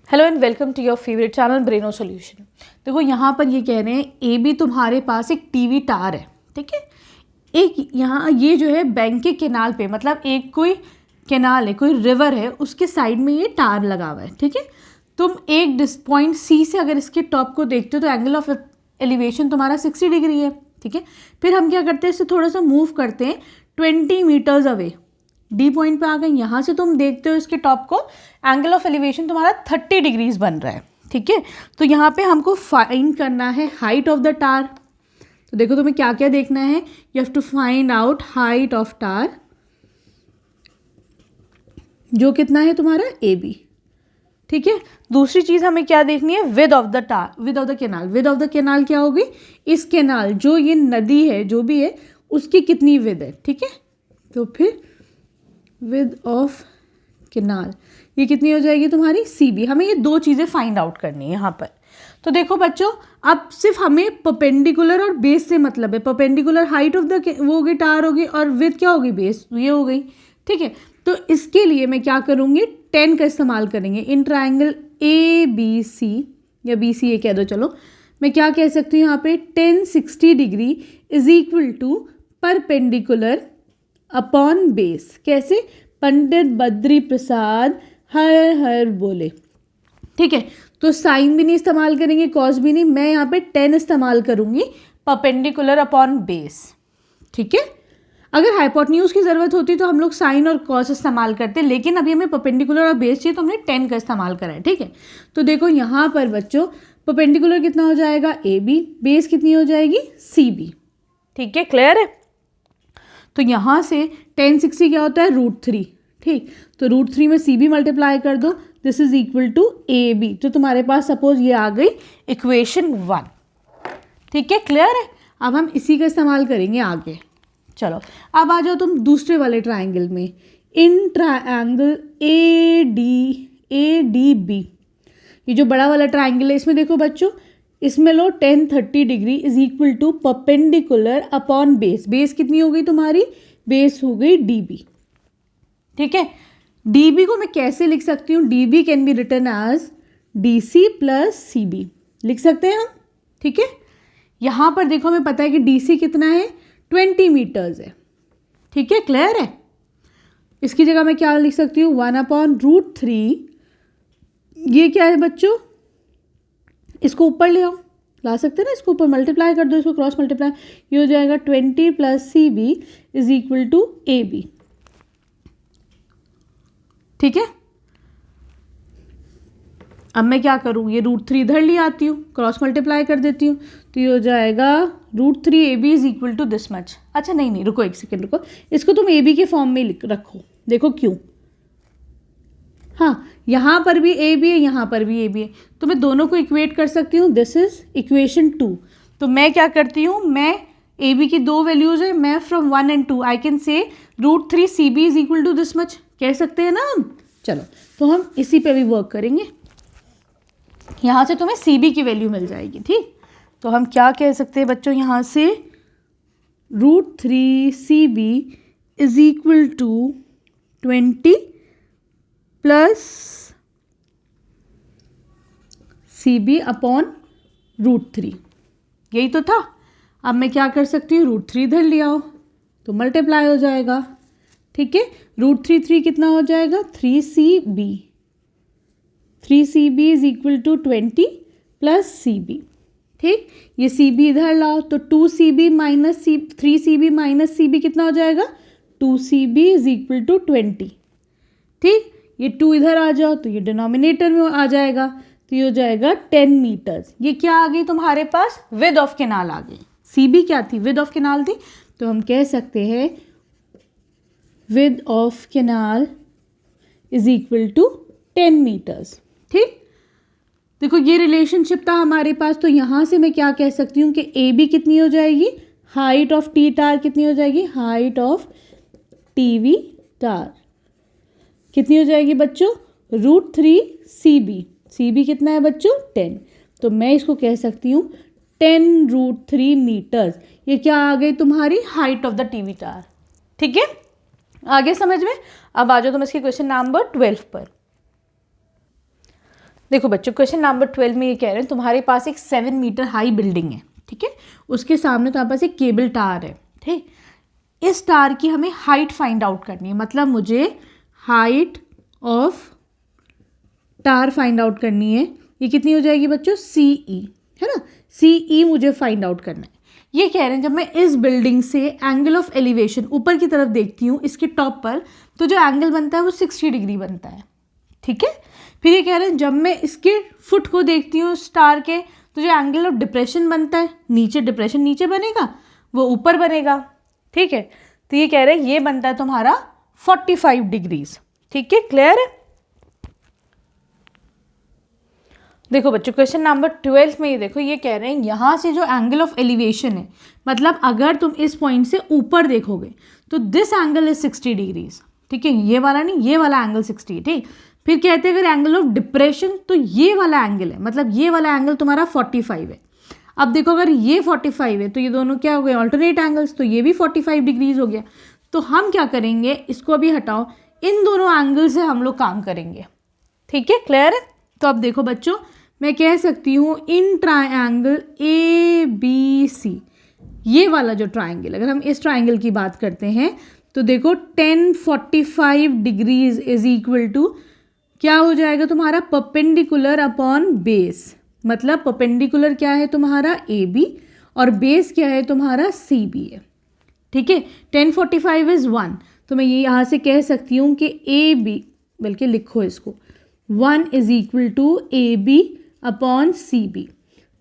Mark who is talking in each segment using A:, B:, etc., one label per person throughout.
A: Hello and welcome to your favourite channel Braino solution. देखो यहाँ पर ये कह रहे हैं ए बी तुम्हारे पास एक टीवी टावर है, ठीक है। एक यहाँ ये जो है बैंक के केनाल पे, मतलब एक कोई केनाल है, कोई रिवर है, उसके साइड में ये टावर लगा हुआ है, ठीक है। तुम एक पॉइंट सी से अगर इसके टॉप को देखते हो तो एंगल ऑफ एलिवेशन तुम्हारा 60 डिग्री है, ठीक है। फिर हम क्या करते हैं, इसे थोड़ा सा मूव करते हैं 20 मीटर्स अवे, डी पॉइंट पे आ गए। यहाँ से तुम देखते हो इसके टॉप को, एंगल ऑफ एलिवेशन तुम्हारा 30 डिग्रीज बन रहा है, ठीक है। तो यहाँ पे हमको फाइंड करना है हाइट ऑफ द टावर। तो देखो तुम्हें क्या क्या देखना है, you have to find out height of tower, जो कितना है तुम्हारा ए बी, ठीक है। दूसरी चीज़ हमें क्या देखनी है, with of the tower, with of the canal. With of the canal क्या होगी, इस केनाल जो ये नदी है जो भी है उसकी कितनी विद है, ठीक है। तो फिर विद ऑफ केनाल ये कितनी हो जाएगी तुम्हारी सी बी। हमें ये दो चीज़ें फाइंड आउट करनी है यहाँ पर। तो देखो बच्चों, अब सिर्फ हमें परपेंडिकुलर और बेस से मतलब है। परपेंडिकुलर हाइट ऑफ द वो होगी, टावर होगी, और विद क्या होगी, बेस, ये हो गई, ठीक है। तो इसके लिए मैं क्या करूँगी, 10 का इस्तेमाल करेंगे। इन ट्राइंगल ए बी सी, या बी सी ए कह दो, चलो मैं क्या कह सकती हूँ यहाँ पे, 10 60 degree is equal to perpendicular upon base. कैसे, पंडित बद्री प्रसाद हर हर बोले, ठीक है। तो साइन भी नहीं इस्तेमाल करेंगे, कॉस भी नहीं, मैं यहाँ पे 10 इस्तेमाल करूँगी, परपेंडिकुलर अपॉन बेस, ठीक है। अगर हाइपोटेन्यूज की ज़रूरत होती तो हम लोग साइन और कॉस इस्तेमाल करते, लेकिन अभी हमें परपेंडिकुलर और बेस चाहिए तो हमने 10 का इस्तेमाल करा है, ठीक है। तो देखो यहाँ पर बच्चों, परपेंडिकुलर कितना हो जाएगा ए बी, बेस कितनी हो जाएगी सी बी, ठीक है, क्लियर है। तो यहाँ से 10 60 क्या होता है, √3, ठीक। तो √3 में सी बी मल्टीप्लाई कर दो, this is equal to A B. तो तुम्हारे पास सपोज ये आ गई इक्वेशन 1, ठीक है, क्लियर है। अब हम इसी का इस्तेमाल करेंगे आगे। चलो अब आ जाओ तुम दूसरे वाले ट्राइंगल में। In triangle A D B, ये जो बड़ा वाला ट्राइंगल है, इसमें देखो बच्चों, इसमें लो 10 30 degree is equal to perpendicular upon base. Base कितनी हो गई तुम्हारी, बेस हो गई डी बी, ठीक है। डी बी को मैं कैसे लिख सकती हूँ, D B can be written as D C plus C B, लिख सकते हैं हम, ठीक है। यहाँ पर देखो हमें पता है कि डी सी कितना है, 20 मीटर्स है, ठीक है, क्लियर है। इसकी जगह मैं क्या लिख सकती हूँ, 1/√3। ये क्या है बच्चों, इसको ऊपर ले आओ, ला सकते हैं ना, इसको ऊपर मल्टीप्लाई कर दो, इसको क्रॉस मल्टीप्लाई, ये हो जाएगा 20 plus C B is equal to A B, ठीक है। अब मैं क्या करूँ, ये √3 इधर ले आती हूँ, क्रॉस मल्टीप्लाई कर देती हूँ, तो ये हो जाएगा √3 A B is equal to this much. अच्छा नहीं, रुको एक सेकेंड, रुको, इसको तुम ए बी के फॉर्म में रखो, देखो क्यों। हाँ, यहाँ पर भी ए बी है, यहाँ पर भी ए बी है, तो मैं दोनों को इक्वेट कर सकती हूँ, दिस इज इक्वेशन 2। तो मैं क्या करती हूँ, मैं ए बी की दो वैल्यूज है, मैं from 1 and 2 I can say √3 C B is equal to this much, कह सकते हैं ना हम। चलो तो हम इसी पे भी वर्क करेंगे, यहाँ से तुम्हें सी बी की वैल्यू मिल जाएगी, ठीक। तो हम क्या कह सकते हैं बच्चों, यहाँ से √3 C B is equal to 20 plus C B upon √3, यही तो था। अब मैं क्या कर सकती हूँ, √3 इधर ले आओ तो मल्टीप्लाई हो जाएगा, ठीक है। √3 कितना हो जाएगा, 3CB, 3CB is equal to 20 plus CB, ठीक। ये CB इधर लाओ तो 2CB minus 3CB minus CB कितना हो जाएगा, 2CB इज इक्वल टू 20, ठीक। ये 2 इधर आ जाओ तो ये डिनोमिनेटर में आ जाएगा, तो ये हो जाएगा 10 मीटर्स। ये क्या आ गई तुम्हारे पास, विद ऑफ केनाल आ गई। CB क्या थी, विद ऑफ केनाल थी, तो हम कह सकते हैं width of canal is equal to 10 metres, ठीक। देखो ये रिलेशनशिप था हमारे पास, तो यहाँ से मैं क्या कह सकती हूँ कि ए बी कितनी हो जाएगी, हाइट ऑफ टी टार कितनी हो जाएगी, हाइट ऑफ टीवी टार कितनी हो जाएगी बच्चों, √3 सी बी। सी बी कितना है बच्चों, 10। तो मैं इसको कह सकती हूँ 10√3 मीटर्स। ये क्या आ गई तुम्हारी हाइट ऑफ द टीवी टार, ठीक है। आगे समझ में। अब आ जाओ तुम इसके क्वेश्चन नंबर 12 पर। देखो बच्चों, क्वेश्चन नंबर 12 में ये कह रहे हैं तुम्हारे पास एक 7 मीटर हाई बिल्डिंग है, ठीक है, उसके सामने तुम्हारे पास एक केबल टावर है, ठीक। इस टावर की हमें हाइट फाइंड आउट करनी है, मतलब मुझे height of tower find out करनी है। ये कितनी हो जाएगी बच्चों? CE, है ना, CE मुझे फाइंड आउट करना है। ये कह रहे हैं जब मैं इस बिल्डिंग से एंगल ऑफ एलिवेशन ऊपर की तरफ देखती हूँ इसके टॉप पर, तो जो एंगल बनता है वो 60 डिग्री बनता है, ठीक है। फिर ये कह रहे हैं जब मैं इसके फुट को देखती हूँ स्टार के, तो जो एंगल ऑफ डिप्रेशन बनता है, नीचे डिप्रेशन नीचे बनेगा, वो ऊपर बनेगा, ठीक है। तो ये कह रहे हैं ये बनता है तुम्हारा 45 डिग्रीज, ठीक है, क्लियर है। देखो बच्चों, क्वेश्चन नंबर 12 में ये देखो, ये कह रहे हैं यहाँ से जो एंगल ऑफ एलिवेशन है, मतलब अगर तुम इस पॉइंट से ऊपर देखोगे तो दिस एंगल इज 60 डिग्रीज, ठीक है, ये वाला नहीं, ये वाला एंगल 60 है, ठीक। फिर कहते हैं अगर एंगल ऑफ डिप्रेशन, तो ये वाला एंगल है, मतलब ये वाला एंगल तुम्हारा 45 है। अब देखो अगर ये 45 है तो ये दोनों क्या हो गए? ऑल्टरनेट एंगल्स, तो ये भी 45 डिग्रीज हो गया। तो हम क्या करेंगे, इसको अभी हटाओ, इन दोनों एंगल से हम लोग काम करेंगे, ठीक है, क्लियर है। तो अब देखो बच्चों, मैं कह सकती हूँ इन ट्रायंगल ABC, ये वाला जो ट्रायंगल, अगर हम इस ट्रायंगल की बात करते हैं तो देखो 1045 डिग्रीज इज इक्वल टू क्या हो जाएगा तुम्हारा? परपेंडिकुलर अपॉन बेस, मतलब परपेंडिकुलर क्या है तुम्हारा? AB, और बेस क्या है तुम्हारा? CB है, ठीक है। 1045 इज 1, तो मैं ये यहाँ से कह सकती हूँ कि AB, बल्कि लिखो इसको, 1 is equal to AB upon CB।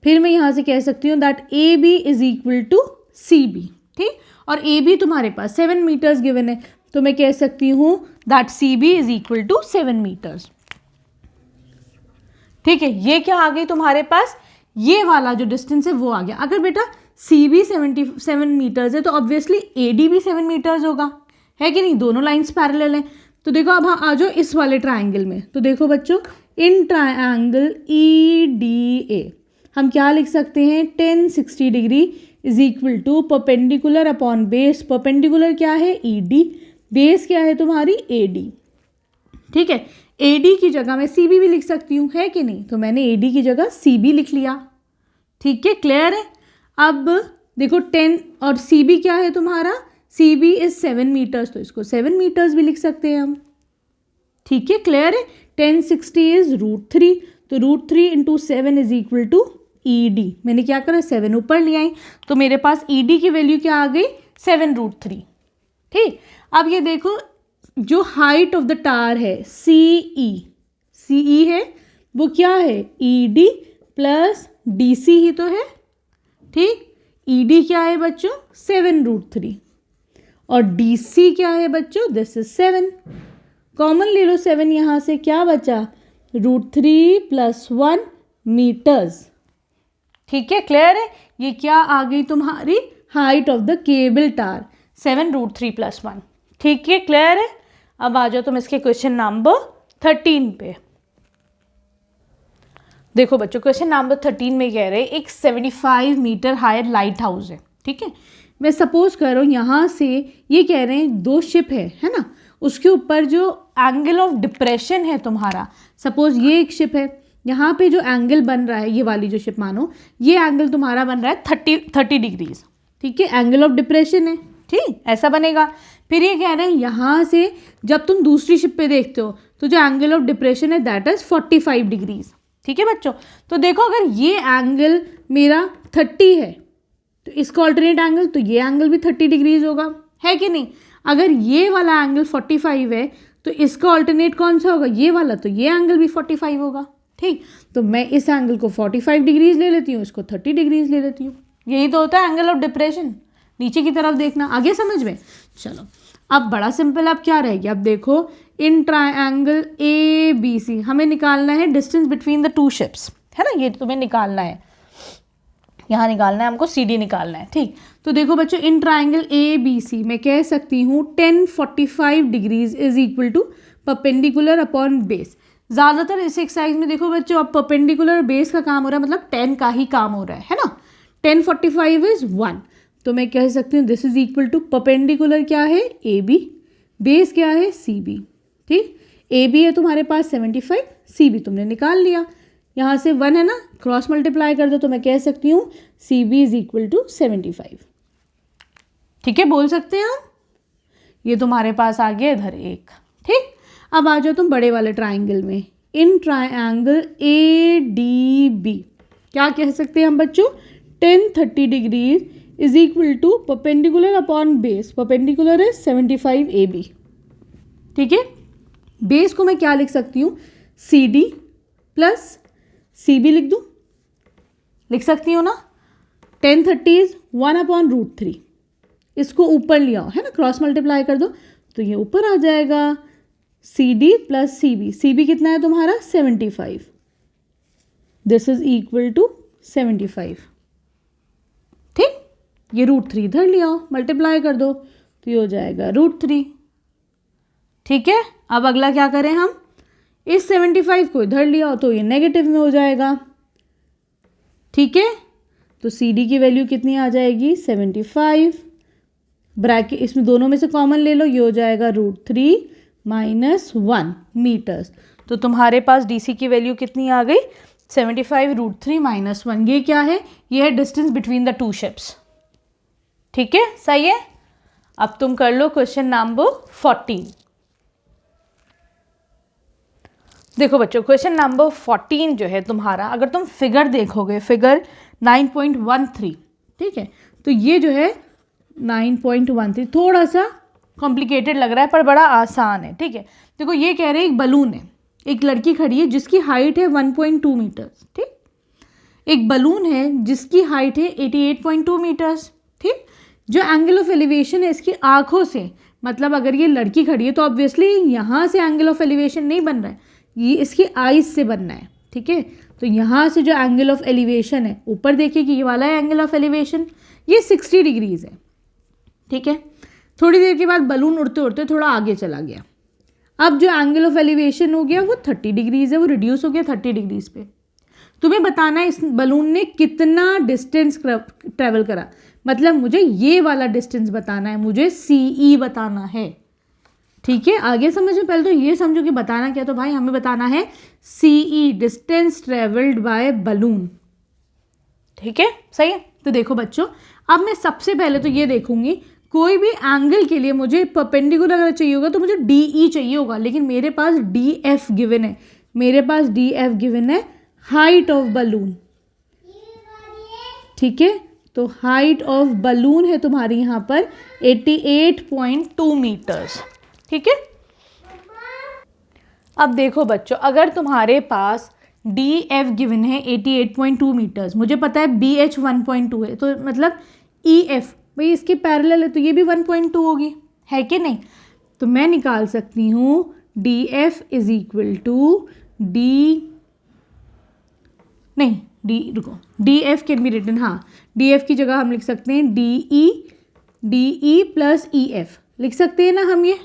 A: फिर मैं यहाँ से कह सकती हूँ that AB is equal to CB, ठीक। और AB तुम्हारे पास 7 मीटर्स गिवन है, तो मैं कह सकती हूँ that CB is equal to 7 metres, ठीक है। ये क्या आ गई तुम्हारे पास? ये वाला जो डिस्टेंस है वो आ गया। अगर बेटा CB 77 मीटर्स है तो ऑब्वियसली AD भी 7 मीटर्स होगा, है कि नहीं? दोनों लाइंस पैरेलल हैं। तो देखो अब हाँ आ जाओ इस वाले ट्राइंगल में, तो देखो बच्चों इन ट्राइंगल EDA हम क्या लिख सकते हैं? 1060 degree is equal to perpendicular upon base, perpendicular क्या है? ED, बेस क्या है तुम्हारी? AD, ठीक है। AD की जगह मैं CB भी लिख सकती हूँ, है कि नहीं? तो मैंने AD की जगह CB लिख लिया, ठीक है, क्लियर है। अब देखो 10 और CB क्या है तुम्हारा? CB इज 7 मीटर्स, तो इसको 7 मीटर्स भी लिख सकते हैं हम, ठीक है, क्लियर है। 1060 इज √3, तो √3 into 7 is equal to ED। मैंने क्या करा? 7 ऊपर ले आई, तो मेरे पास ED की वैल्यू क्या आ गई? 7√3, ठीक। अब ये देखो जो हाइट ऑफ द टावर है CE है, वो क्या है? ED प्लस DC ही तो है, ठीक। ED क्या है बच्चों? 7√3, और DC क्या है बच्चों? दिस इज 7, कॉमन ले लो 7 यहाँ से, क्या बचा? √3 + 1 मीटर्स, ठीक है, क्लियर है। ये क्या आ गई तुम्हारी? Height of the cable tower, 7√3 + 1, ठीक है, क्लियर है। अब आ जाओ तुम इसके क्वेश्चन नंबर 13 पे। देखो बच्चों, क्वेश्चन नंबर 13 में कह रहे हैं एक 75 मीटर हायर लाइट हाउस है, ठीक है। मैं सपोज करो यहाँ से ये कह रहे हैं 2 शिप है ना, उसके ऊपर जो एंगल ऑफ डिप्रेशन है तुम्हारा, सपोज ये एक शिप है, यहाँ पे जो एंगल बन रहा है, ये वाली जो शिप मानो, ये एंगल तुम्हारा बन रहा है 30 डिग्रीज, ठीक है, एंगल ऑफ डिप्रेशन है, ठीक, ऐसा बनेगा। फिर ये कह रहे हैं यहाँ से जब तुम दूसरी शिप पे देखते हो तो जो एंगल ऑफ डिप्रेशन है दैट इज 45 डिग्रीज, ठीक है बच्चों। तो देखो अगर ये एंगल मेरा 30 है तो इसका ऑल्टरनेट एंगल, तो ये एंगल भी 30 डिग्रीज होगा, है कि नहीं? अगर ये वाला एंगल 45 है तो इसका ऑल्टरनेट कौन सा होगा? ये वाला, तो ये एंगल भी 45 होगा, ठीक। तो मैं इस एंगल को 45 डिग्रीज ले लेती हूँ, इसको 30 डिग्रीज ले लेती हूँ। यही तो होता है एंगल ऑफ डिप्रेशन, नीचे की तरफ देखना। आगे समझ में? चलो अब बड़ा सिंपल, अब क्या रहेगी? अब देखो इन ट्रायंगल ABC हमें निकालना है डिस्टेंस बिटवीन द 2 शिप्स, है ना, ये तुम्हें निकालना है, यहाँ निकालना है हमको, CD निकालना है, ठीक। तो देखो बच्चों इन ट्रायंगल ABC मैं कह सकती हूँ 1045 degrees is equal to perpendicular upon base. ज़्यादातर इस एक्सरसाइज में देखो बच्चों अब परपेंडिकुलर बेस का काम हो रहा है, मतलब 10 का ही काम हो रहा है ना। 1045 इज 1, तो मैं कह सकती हूँ this is equal to perpendicular क्या है? AB, बेस क्या है? CB, ठीक। AB है तुम्हारे पास 75, CB तुमने निकाल लिया। यहाँ से 1 है ना, क्रॉस मल्टीप्लाई कर दो तो मैं कह सकती हूँ CB इज इक्वल टू 75। ठीक है, बोल सकते हैं हम। ये तुम्हारे पास आ गया इधर एक। ठीक, अब आ जाओ तुम बड़े वाले ट्राइंगल में। इन ट्राइंगल ADB क्या कह सकते हैं हम बच्चों, tan 30 degrees is equal to perpendicular upon base, perpendicular है 75 AB। ठीक है, बेस को मैं क्या लिख सकती हूँ, CD प्लस CB लिख दूँ, लिख सकती हूँ ना। tan 30 इज 1/√3, इसको ऊपर लिया है ना, क्रॉस मल्टीप्लाई कर दो तो ये ऊपर आ जाएगा CD प्लस CB। CB कितना है तुम्हारा 75, दिस इज इक्वल टू 75। ठीक, ये √3 इधर ले आओ, मल्टीप्लाई कर दो तो ये हो जाएगा √3। ठीक है, अब अगला क्या करें हम, इस 75 को इधर ले आओ तो ये नेगेटिव में हो जाएगा। ठीक है, तो CD की वैल्यू कितनी आ जाएगी 75, ब्रैकेट इसमें दोनों में से कॉमन ले लो, ये हो जाएगा √3 - 1 मीटर्स। तो तुम्हारे पास DC की वैल्यू कितनी आ गई 75 √3 - 1। ये क्या है, ये है distance between the two ships. ठीक है, सही है। अब तुम कर लो क्वेश्चन नंबर 14। देखो बच्चों, क्वेश्चन नंबर 14 जो है तुम्हारा, अगर तुम फिगर देखोगे, फिगर 9.13, ठीक है, तो ये जो है 9.13 थोड़ा सा कॉम्प्लिकेटेड लग रहा है पर बड़ा आसान है। ठीक है, देखो ये कह रहे हैं एक बलून है, एक लड़की खड़ी है जिसकी हाइट है 1.2 मीटर्स। ठीक, एक बलून है जिसकी हाइट है 88.2 मीटर्स। ठीक, जो एंगल ऑफ एलिवेशन है इसकी आंखों से, मतलब अगर ये लड़की खड़ी है तो ऑब्वियसली यहाँ से एंगल ऑफ एलिवेशन नहीं बन रहा है, ये इसकी आईज से बनना है। ठीक है, तो यहाँ से जो एंगल ऑफ एलिवेशन है, ऊपर देखिए कि ये वाला है एंगल ऑफ एलिवेशन, ये 60 डिग्रीज है। ठीक है, थोड़ी देर के बाद बलून उड़ते उड़ते थोड़ा आगे चला गया, अब जो एंगल ऑफ एलिवेशन हो गया वो 30 डिग्रीज है, वो रिड्यूस हो गया 30 डिग्रीज पे। तुम्हें बताना है इस बलून ने कितना डिस्टेंस ट्रेवल करा, मतलब मुझे ये वाला डिस्टेंस बताना है, मुझे CE बताना है। ठीक है, आगे समझ में, पहले तो ये समझो कि बताना क्या, तो भाई हमें बताना है CE, distance travelled bye balloon. ठीक है, सही है। तो देखो बच्चों, अब मैं सबसे पहले तो ये देखूंगी, कोई भी एंगल के लिए मुझे परपेंडिकुलर अगर चाहिए होगा तो मुझे DE चाहिए होगा, लेकिन मेरे पास DF गिवन है, मेरे पास DF गिवन है हाइट ऑफ बलून। ठीक है, तो हाइट ऑफ बलून है तुम्हारी यहाँ पर 88.2 मीटर्स। ठीक है, अब देखो बच्चों, अगर तुम्हारे पास DF गिवन है 88.2 मीटर्स, मुझे पता है BH 1.2 है, तो मतलब EF भाई इसके पैरेलल है तो ये भी 1.2 होगी, है कि नहीं। तो मैं निकाल सकती हूँ DF is equal to DF can be written, हाँ DF की जगह हम लिख सकते हैं DE प्लस EF लिख सकते हैं ना हम ये।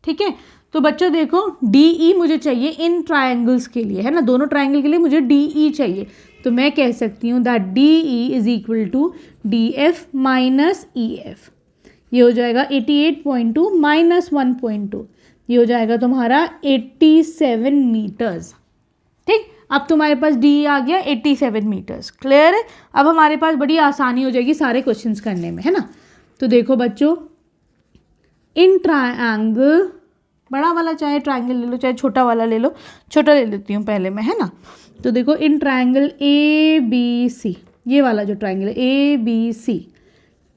A: ठीक है, तो बच्चों देखो DE मुझे चाहिए इन ट्रायंगल्स के लिए, है ना, दोनों ट्रायंगल के लिए मुझे DE चाहिए, तो मैं कह सकती हूँ that DE is equal to DF minus EF। ये हो जाएगा 88.2 माइनस 1.2, ये हो जाएगा तुम्हारा 87 मीटर्स। ठीक, अब तुम्हारे पास DE आ गया 87 मीटर्स। क्लियर है, अब हमारे पास बड़ी आसानी हो जाएगी सारे क्वेश्चंस करने में, है ना। तो देखो बच्चों, इन ट्रायंगल, बड़ा वाला चाहे ट्रायंगल ले लो चाहे छोटा वाला ले लो, छोटा ले लेती हूँ पहले मैं, है ना। तो देखो इन ट्रायंगल ABC, ये वाला जो ट्रायंगल है ABC,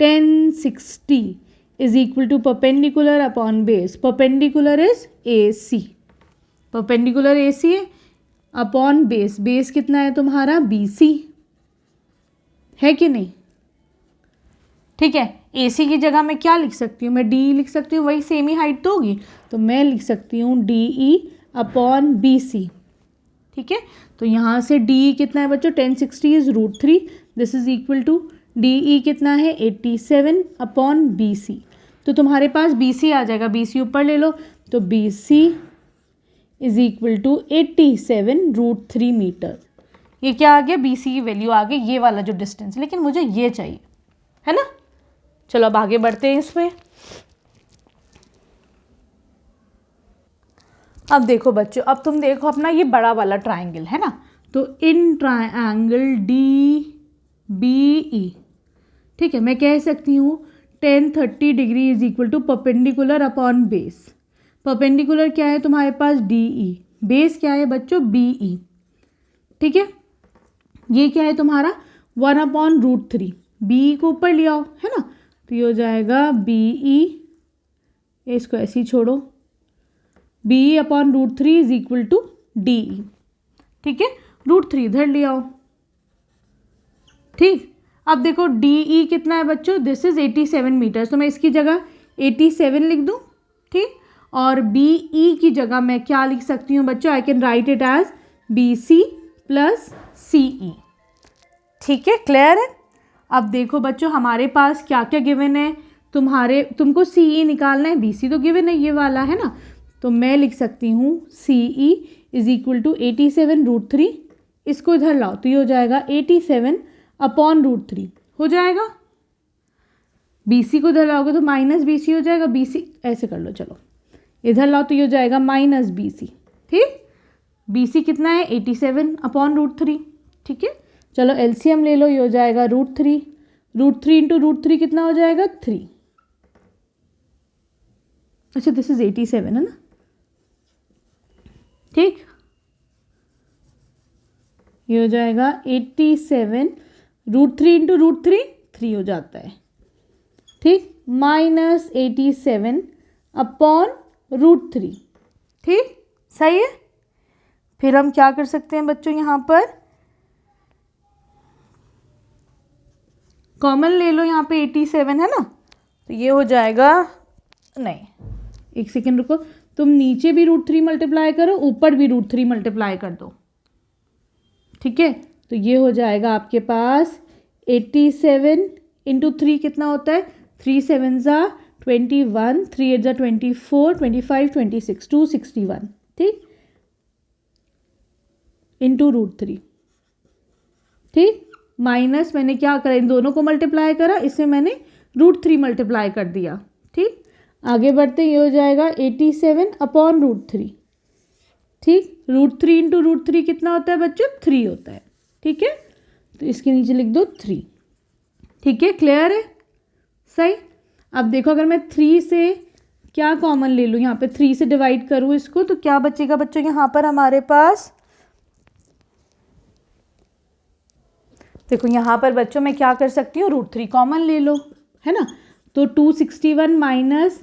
A: tan 60 is equal to perpendicular upon base, perpendicular is AC, perpendicular AC है अपॉन बेस, बेस कितना है तुम्हारा BC, है कि नहीं। ठीक है, AC की जगह मैं क्या लिख सकती हूँ, मैं DE लिख सकती हूँ, वही सेम ही हाइट तो होगी, तो मैं लिख सकती हूँ DE अपॉन BC। ठीक है, तो यहाँ से DE कितना है बच्चों, 1060 is √3, this is equal to DE कितना है 87 अपॉन BC। तो तुम्हारे पास BC आ जाएगा, BC ऊपर ले लो, तो BC is equal to 87 √3 metre. ये क्या आ गया, BC की वैल्यू आ गई, ये वाला जो डिस्टेंस, लेकिन मुझे ये चाहिए, है ना। चलो अब आगे बढ़ते हैं इसमें। अब देखो बच्चों, अब तुम देखो अपना ये बड़ा वाला ट्रायंगल, है ना, तो इन ट्रायंगल DBE, ठीक है, मैं कह सकती हूँ tan 30 degree is equal to perpendicular upon base. Perpendicular क्या है तुम्हारे पास DE, बेस क्या है बच्चों BE, ठीक है। ये क्या है तुम्हारा 1/√3, BE को ऊपर ले आओ, है ना, तो ये हो जाएगा BE, इसको ऐसे ही छोड़ो, BE/√3 is equal to DE, ठीक है। √3 इधर ले आओ, ठीक। अब देखो DE कितना है बच्चों, दिस इज 87 मीटर्स, तो मैं इसकी जगह 87 लिख दूँ, ठीक। और BE की जगह मैं क्या लिख सकती हूँ बच्चों, I can write it as BC + CE, ठीक है, क्लियर है। अब देखो बच्चों हमारे पास क्या क्या गिवन है, तुमको CE निकालना है, BC तो गिवन है ये वाला, है ना, तो मैं लिख सकती हूँ CE इज इक्वल टू 87√3, इसको इधर लाओ तो ये हो जाएगा 87/√3 हो जाएगा। BC को इधर लाओगे तो -BC हो जाएगा, BC ऐसे कर लो, चलो इधर लाओ तो ये हो जाएगा -BC, ठीक। BC कितना है 87/√3, ठीक है। चलो LCM ले लो, ये हो जाएगा √3, √3 × √3 कितना हो जाएगा 3, अच्छा दिस इज 87 है ना, ठीक। ये हो जाएगा 87, √3 × √3 3 हो जाता है, ठीक, -87/√3, ठीक, सही है। फिर हम क्या कर सकते हैं बच्चों, यहाँ पर कॉमन ले लो, यहाँ पे 87 है ना, तो ये हो जाएगा, नहीं एक सेकेंड रुको, तुम नीचे भी √3 मल्टीप्लाई करो, ऊपर भी √3 मल्टीप्लाई कर दो, ठीक है। तो ये हो जाएगा आपके पास 87 × 3 कितना होता है, 3 7 = 21, 3 8 = 24, 25 26 261, ठीक, इंटू √3, ठीक। माइनस मैंने क्या करा, इन दोनों को मल्टीप्लाई करा, इसमें मैंने √3 मल्टीप्लाई कर दिया, ठीक। आगे बढ़ते ये हो जाएगा 87/√3, ठीक। √3 × √3 कितना होता है बच्चों 3 होता है, ठीक है, तो इसके नीचे लिख दो 3, ठीक है, क्लियर है, सही। अब देखो अगर मैं 3 से क्या कॉमन ले लूँ, यहाँ पे 3 से डिवाइड करूँ इसको, तो क्या बचेगा बच्चों यहाँ पर हमारे पास, देखो यहाँ पर बच्चों मैं क्या कर सकती हूँ, √3 कॉमन ले लो, है ना, तो 261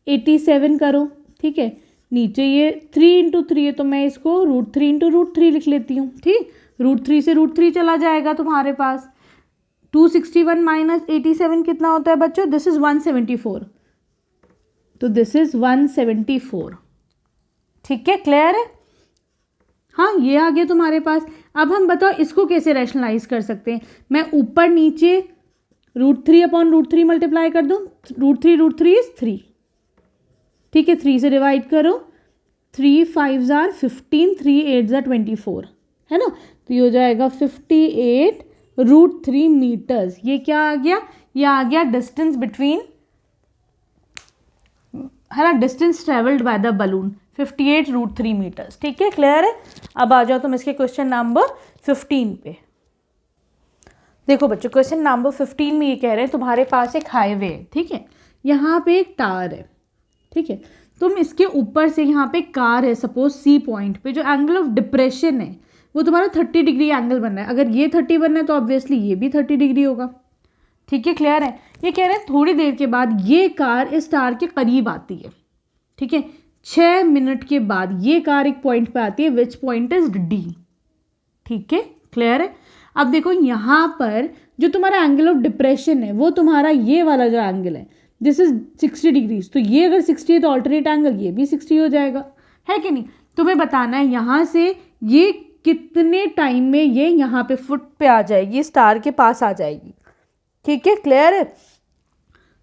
A: - 87 करो, ठीक है। नीचे ये 3 × 3 है, तो मैं इसको √3 × √3 लिख लेती हूँ, ठीक। √3 से √3 चला जाएगा तुम्हारे पास, 261 - 87 कितना होता है बच्चों, दिस इज 174, तो दिस इज 174, ठीक है, क्लियर है। हाँ ये आ गया तुम्हारे पास। अब हम बताओ इसको कैसे रैशनलाइज कर सकते हैं, मैं ऊपर नीचे √3/√3 मल्टीप्लाई कर दूँ, √3 इज 3, ठीक है, 3 से डिवाइड करो, 3 5 = 15, 3 8 = 24, है ना, तो ये हो जाएगा 58√3 मीटर्स। ये क्या आ गया, ये आ गया डिस्टेंस बिटवीन, है ना, distance travelled by the balloon 58√3 metres, ठीक है, क्लियर है। अब आ जाओ तुम इसके क्वेश्चन नंबर 15 पे। देखो बच्चों क्वेश्चन नंबर 15 में ये कह रहे हैं तुम्हारे पास एक हाईवे है, ठीक है, यहाँ पे एक टावर है, ठीक है, तुम इसके ऊपर से यहाँ पे कार है सपोज C पॉइंट पे, जो एंगल ऑफ डिप्रेशन है वो तुम्हारा 30 डिग्री एंगल बनना है। अगर ये 30 बनना है तो ऑब्वियसली ये भी 30 डिग्री होगा, ठीक है, क्लियर है। ये कह रहे हैं थोड़ी देर के बाद ये कार इस टावर के करीब आती है, ठीक है, 6 मिनट के बाद ये कार एक पॉइंट पे आती है, विच पॉइंट इज D, ठीक है, क्लियर है। अब देखो यहाँ पर जो तुम्हारा एंगल ऑफ डिप्रेशन है वो तुम्हारा ये वाला जो एंगल है दिस इज 60 डिग्रीज, तो ये अगर 60 है तो ऑल्टरनेट एंगल ये भी 60 हो जाएगा, है कि नहीं। तुम्हें बताना है यहाँ से ये कितने टाइम में ये यहाँ पे फुट पे आ जाएगी, स्टार के पास आ जाएगी, ठीक है, क्लियर है।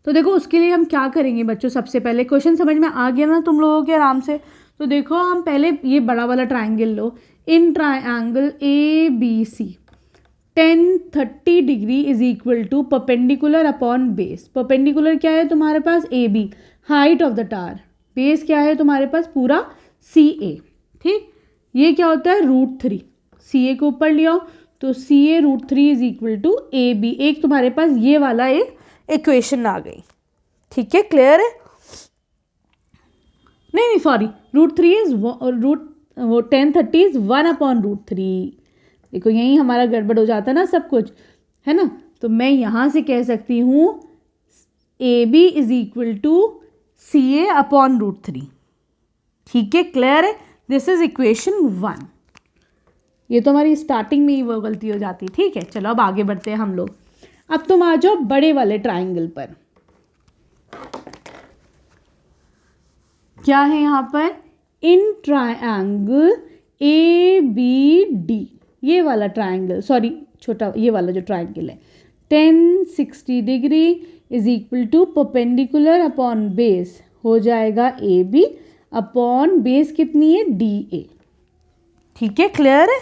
A: तो देखो उसके लिए हम क्या करेंगे बच्चों, सबसे पहले क्वेश्चन समझ में आ गया ना तुम लोगों के आराम से। तो देखो हम पहले ये बड़ा वाला ट्राइंगल लो, in triangle ABC tan 30 degree is equal to perpendicular upon base. Perpendicular क्या है तुम्हारे पास AB, height of the tower, base क्या है तुम्हारे पास पूरा CA, ठीक। ये क्या होता है √3, सी ए को ऊपर ले आओ, तो C A √3 is equal to A B. एक तुम्हारे पास ये वाला एक इक्वेशन आ गई, ठीक है, क्लियर है? नहीं सॉरी, √3 इज वो 1030 इज 1/√3। देखो यही हमारा गड़बड़ हो जाता है ना सब कुछ, है ना। तो मैं यहाँ से कह सकती हूँ A B is equal to C A upon √3, ठीक है, क्लियर है? This is equation 1। ये तो हमारी स्टार्टिंग में ही वो गलती हो जाती है, ठीक है। चलो अब आगे बढ़ते हैं हम लोग। अब तुम आ जाओ बड़े वाले ट्राइंगल पर। क्या है यहाँ पर? In triangle A B D, ये वाला ट्राइंगल, सॉरी छोटा ये वाला जो ट्राइंगल है, 1060 degree is equal to perpendicular upon base हो जाएगा ए बी अपॉन बेस कितनी है? डी ए, ठीक है, क्लियर है?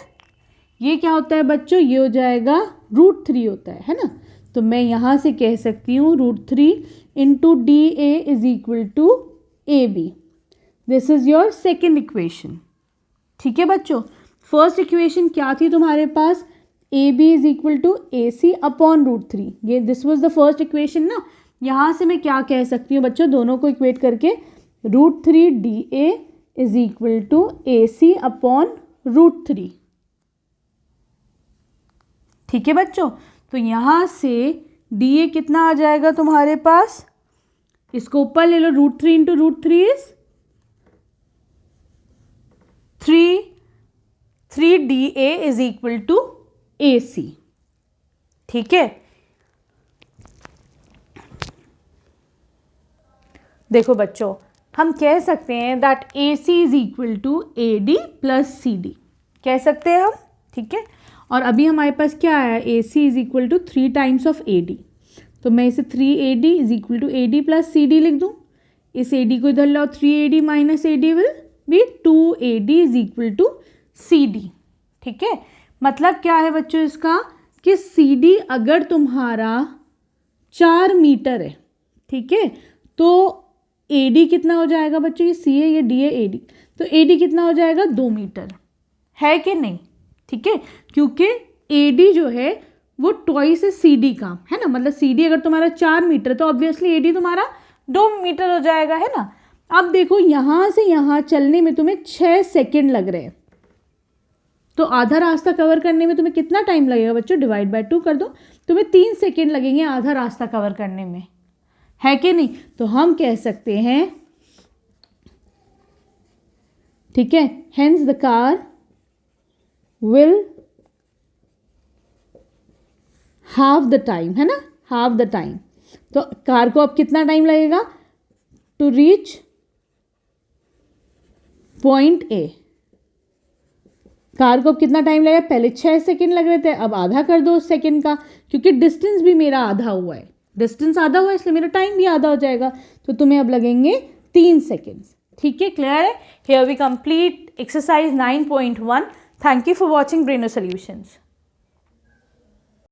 A: ये क्या होता है बच्चों? ये हो जाएगा √3 होता है ना। तो मैं यहाँ से कह सकती हूँ √3 into D A is equal to A B. This is your second equation, ठीक है बच्चों। फर्स्ट इक्वेशन क्या थी तुम्हारे पास? A B is equal to A C upon √3, ये this was the first equation ना। यहाँ से मैं क्या कह सकती हूँ बच्चों, दोनों को इक्वेट करके √3 D A is equal to A C upon √3, ठीक है बच्चों। तो यहाँ से डी ए कितना आ जाएगा तुम्हारे पास? इसको ऊपर ले लो, √3 into √3 is 3 D A is equal to A C, ठीक है। देखो बच्चों, हम कह सकते हैं that A C is equal to A D plus C D, कह सकते हैं हम, ठीक है। और अभी हमारे पास क्या आया? A C is equal to 3 times of A D, तो मैं इसे 3AD is equal to AD plus CD लिख दूँ। इस AD को इधर लाओ, 3AD minus AD will be 2AD is equal to CD, ठीक है। मतलब क्या है बच्चों इसका कि CD अगर तुम्हारा 4 मीटर है, ठीक है, तो AD कितना हो जाएगा बच्चों? ये C है, ये D है, AD, तो AD कितना हो जाएगा? 2 मीटर, है कि नहीं? ठीक है, क्योंकि AD जो है वो ट्वाइस है CD का, है ना। मतलब CD अगर तुम्हारा 4 मीटर तो ऑब्वियसली AD तुम्हारा 2 मीटर हो जाएगा, है ना। अब देखो यहाँ से यहाँ चलने में तुम्हें 6 सेकेंड लग रहे हैं, तो आधा रास्ता कवर करने में तुम्हें कितना टाइम लगेगा बच्चों? डिवाइड बाय 2 कर दो, तुम्हें 3 सेकेंड लगेंगे आधा रास्ता कवर करने में, है कि नहीं। तो हम कह सकते हैं, ठीक है, hence the car will half the time, है ना, हाफ द टाइम। तो कार को अब कितना टाइम लगेगा to reach point A? Car को अब कितना टाइम लगेगा? पहले 6 सेकेंड लग रहे थे, अब आधा कर दो सेकेंड का, क्योंकि डिस्टेंस भी मेरा आधा हुआ है, डिस्टेंस आधा हुआ है इसलिए मेरा टाइम भी आधा हो जाएगा, तो तुम्हें अब लगेंगे 3 सेकेंड्स, ठीक है, क्लियर है। Here we complete exercise 9.1। Thank you for watching Braino solutions.